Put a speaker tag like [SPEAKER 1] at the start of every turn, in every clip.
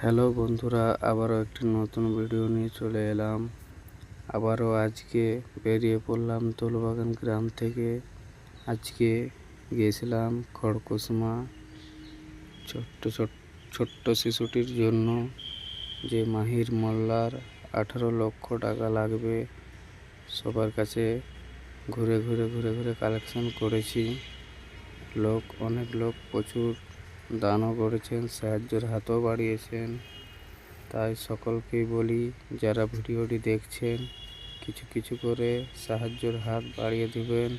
[SPEAKER 1] Hello বন্ধুরা, আবারও একটি নতুন ভিডিও নিয়ে চলে এলাম। আবারও আজকে বেরিয়ে পড়লাম দোলবাগান গ্রাম থেকে। আজকে গিয়েছিলাম খড়কুসমা ছোট্ট শিশুটির জন্য, যে মাহির মোল্লার 18 লক্ষ টাকা লাগবে। সবার কাছে ঘুরে ঘুরে কালেকশন করেছি। অনেক লোক প্রচুর দানও করেছেন, সাহায্যের হাতও বাড়িয়েছেন। তাই সকলকেই বলি, যারা ভিডিওটি দেখছেন কিছু কিছু করে সাহায্যের হাত বাড়িয়ে দিবেন।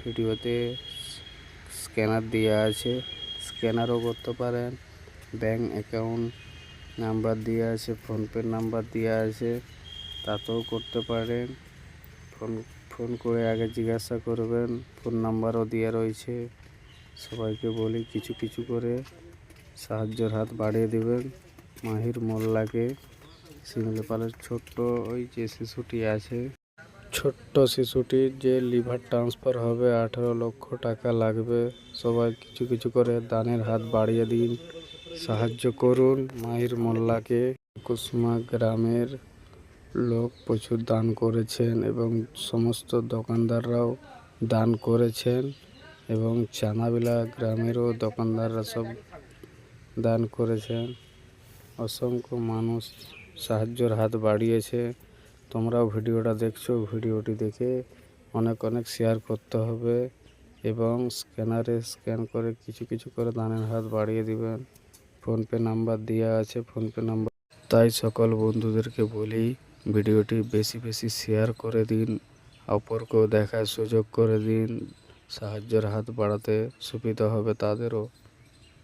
[SPEAKER 1] ভিডিওতে স্ক্যানার দেওয়া আছে, স্ক্যানারও করতে পারেন। ব্যাংক অ্যাকাউন্ট নাম্বার দেওয়া আছে, ফোনপে নাম্বার দেওয়া আছে, তাতেও করতে পারেন। ফোন করে আগে জিজ্ঞাসা করবেন, ফোন নাম্বারও দেওয়া রয়েছে। সবাইকে বলি কিছু কিছু করে সাহায্যের হাত বাড়িয়ে দেবেন। মাহির মোল্লাকে শিমুলপালের ছোট্ট ওই যে শিশুটি আছে, ছোট্ট শিশুটির যে লিভার ট্রান্সফার হবে, 18 লক্ষ টাকা লাগবে। সবাই কিছু কিছু করে দানের হাত বাড়িয়ে দিন, সাহায্য করুন মাহির মোল্লাকে। কুসমা গ্রামের লোক প্রচুর দান করেছেন এবং সমস্ত দোকানদাররাও দান করেছেন, এবং চানাবিলা গ্রামেরও দোকানদাররা সব দান করেছেন। অসংখ্য মানুষ সাহায্যের হাত বাড়িয়েছে। তোমরাও ভিডিওটা দেখছো, ভিডিওটি দেখে অনেক শেয়ার করতে হবে এবং স্ক্যানারে স্ক্যান করে কিছু কিছু করে দানের হাত বাড়িয়ে দিবেন। ফোনপে নাম্বার দেওয়া আছে, ফোনপে নাম্বার। তাই সকল বন্ধুদেরকে বলি, ভিডিওটি বেশি শেয়ার করে দিন, অপরকেও দেখার সুযোগ করে দিন। সাহায্যের হাত বাড়াতে সুবিধা হবে তাদেরও।